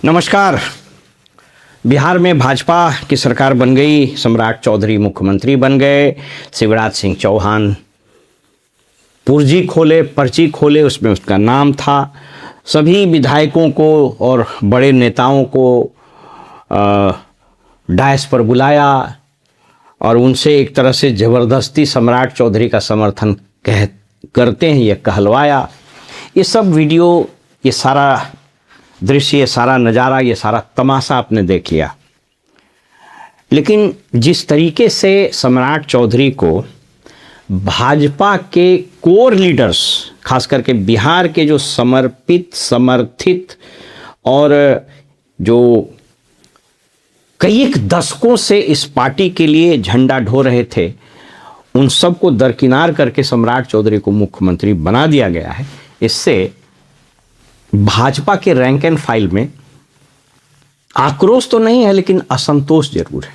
नमस्कार। बिहार में भाजपा की सरकार बन गई, सम्राट चौधरी मुख्यमंत्री बन गए, शिवराज सिंह चौहान पर्ची खोले, उसमें उसका नाम था। सभी विधायकों को और बड़े नेताओं को डायस पर बुलाया और उनसे एक तरह से ज़बरदस्ती सम्राट चौधरी का समर्थन करते हैं, यह कहलवाया। ये सब वीडियो, ये सारा दृश्य, ये सारा नज़ारा, ये सारा तमाशा आपने देख लिया। लेकिन जिस तरीके से सम्राट चौधरी को भाजपा के कोर लीडर्स, खास करके बिहार के जो समर्थित और जो कई एक दशकों से इस पार्टी के लिए झंडा ढो रहे थे, उन सबको दरकिनार करके सम्राट चौधरी को मुख्यमंत्री बना दिया गया है। इससे भाजपा के रैंक एंड फाइल में आक्रोश तो नहीं है, लेकिन असंतोष जरूर है।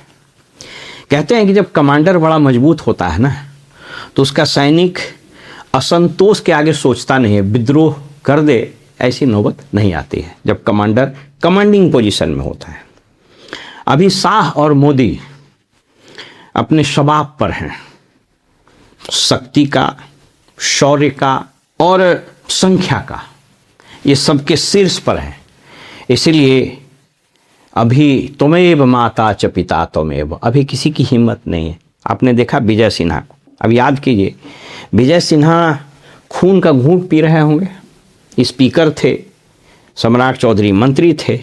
कहते हैं कि जब कमांडर बड़ा मजबूत होता है ना, तो उसका सैनिक असंतोष के आगे सोचता नहीं है, विद्रोह कर दे ऐसी नौबत नहीं आती है जब कमांडर कमांडिंग पोजीशन में होता है। अभी शाह और मोदी अपने शबाब पर हैं, शक्ति का, शौर्य का और संख्या का, ये सबके शीर्ष पर है। इसीलिए अभी त्वमेव माता च पिता त्वमेव, अभी किसी की हिम्मत नहीं है। आपने देखा विजय सिन्हा को, अब याद कीजिए, विजय सिन्हा खून का घूंट पी रहे होंगे, स्पीकर थे, सम्राट चौधरी मंत्री थे।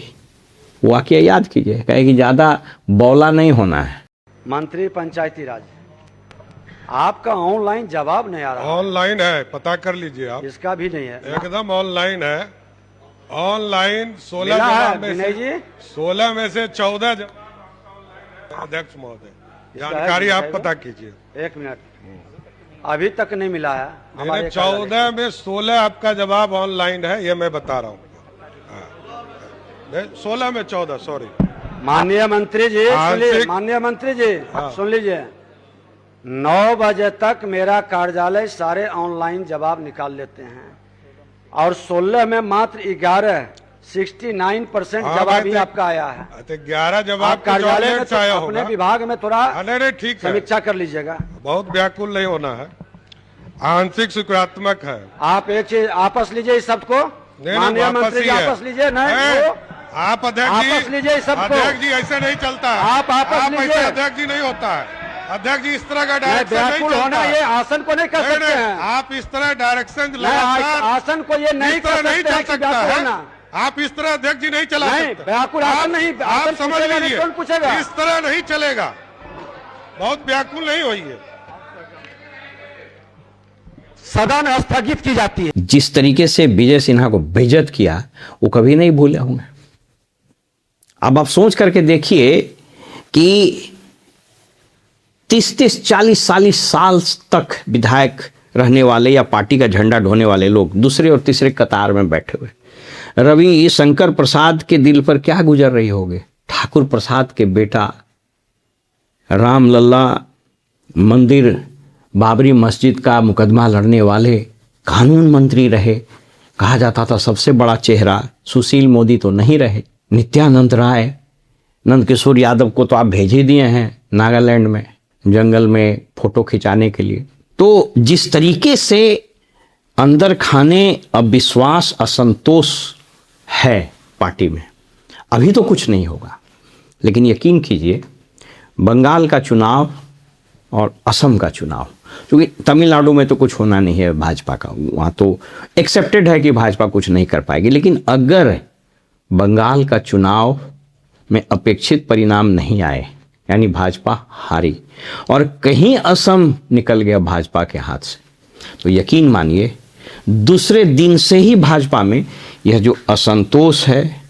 वाकया याद कीजिए, कहे कि ज़्यादा बौला नहीं होना है। मंत्री पंचायती राज, आपका ऑनलाइन जवाब नहीं आ रहा। ऑनलाइन है, पता कर लीजिए आप। इसका भी नहीं है, एकदम ऑनलाइन है। ऑनलाइन 16 में से 14 अध्यक्ष महोदय, जानकारी आप पता कीजिए। एक मिनट, अभी तक नहीं मिला है हमारे। 14 में 16 आपका जवाब ऑनलाइन है, ये मैं बता रहा हूँ। 16 में 14, सॉरी। माननीय मंत्री जी, माननीय मंत्री जी सुन लीजिए, 9 बजे तक मेरा कार्यालय सारे ऑनलाइन जवाब निकाल लेते हैं और 16 में मात्र 69% जवाब ही आपका आया है। तो 11 जवाब कार्यालय में अपने विभाग में थोड़ा ठीक समीक्षा कर लीजिएगा। बहुत व्याकुल नहीं होना है, आंशिक सकारात्मक है। आप एक चीज आपस लीजिए इस सबको, माननीय मंत्री जी आपस लीजिए। नहीं, आप अध्यक्ष जी लीजिए सबको। अध्यक्ष जी ऐसे नहीं चलता है, आप आपस लीजिए। अध्यक्ष जी नहीं होता है, अध्यक्ष जी इस तरह का डायरेक्शन नहीं होना, ये आसन को नहीं कर सकते हैं आप। इस तरह डायरेक्शन आसन को ये नहीं चल सकता है। आप इस तरह अध्यक्ष जी नहीं चला सकते। व्याकुल आसन नहीं, आप समझ लीजिए, कौन पूछेगा? इस तरह नहीं चलेगा, बहुत व्याकुल नहीं होइए। सदन स्थगित की जाती है। जिस तरीके से विजय सिन्हा को बेइज्जत किया, वो कभी नहीं भूले होंगे। अब आप सोच करके देखिए कि 30-40 40 साल तक विधायक रहने वाले या पार्टी का झंडा ढोने वाले लोग दूसरे और तीसरे कतार में बैठे हुए। रवि शंकर प्रसाद के दिल पर क्या गुजर रही होगी? ठाकुर प्रसाद के बेटा रामलला मंदिर, बाबरी मस्जिद का मुकदमा लड़ने वाले कानून मंत्री रहे, कहा जाता था सबसे बड़ा चेहरा। सुशील मोदी तो नहीं रहे, नित्यानंद राय, नंदकिशोर यादव को तो आप भेज ही दिए हैं नागालैंड में जंगल में फोटो खिंचाने के लिए। तो जिस तरीके से अंदर खाने अविश्वास, असंतोष है पार्टी में, अभी तो कुछ नहीं होगा, लेकिन यकीन कीजिए बंगाल का चुनाव और असम का चुनाव, क्योंकि तमिलनाडु में तो कुछ होना नहीं है भाजपा का, वहाँ तो एक्सेप्टेड है कि भाजपा कुछ नहीं कर पाएगी। लेकिन अगर बंगाल का चुनाव में अपेक्षित परिणाम नहीं आए, यानी भाजपा हारी और कहीं असम निकल गया भाजपा के हाथ से, तो यकीन मानिए दूसरे दिन से ही भाजपा में यह जो असंतोष है,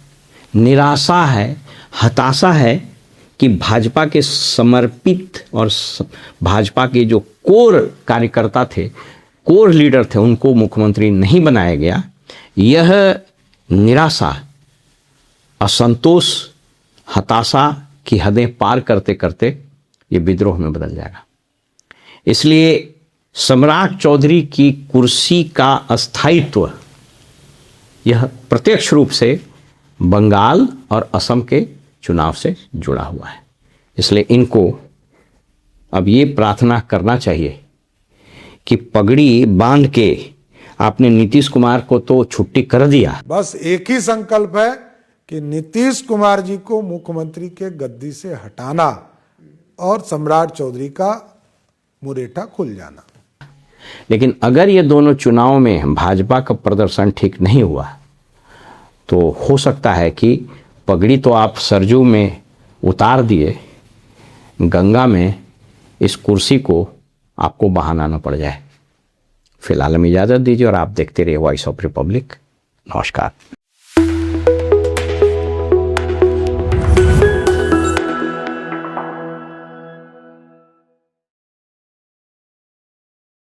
निराशा है, हताशा है कि भाजपा के समर्पित और भाजपा के जो कोर कार्यकर्ता थे, कोर लीडर थे, उनको मुख्यमंत्री नहीं बनाया गया। यह निराशा, असंतोष, हताशा की हदें पार करते करते ये विद्रोह में बदल जाएगा। इसलिए सम्राट चौधरी की कुर्सी का अस्थायित्व यह प्रत्यक्ष रूप से बंगाल और असम के चुनाव से जुड़ा हुआ है। इसलिए इनको अब ये प्रार्थना करना चाहिए कि पगड़ी बांध के आपने नीतीश कुमार को तो छुट्टी कर दिया, बस एक ही संकल्प है कि नीतीश कुमार जी को मुख्यमंत्री के गद्दी से हटाना और सम्राट चौधरी का मुरेठा खुल जाना। लेकिन अगर ये दोनों चुनाव में भाजपा का प्रदर्शन ठीक नहीं हुआ तो हो सकता है कि पगड़ी तो आप सरजू में उतार दिए, गंगा में इस कुर्सी को आपको बहाना न पड़ जाए। फिलहाल हमें इजाज़त दीजिए और आप देखते रहिए वॉइस ऑफ रिपब्लिक। नमस्कार।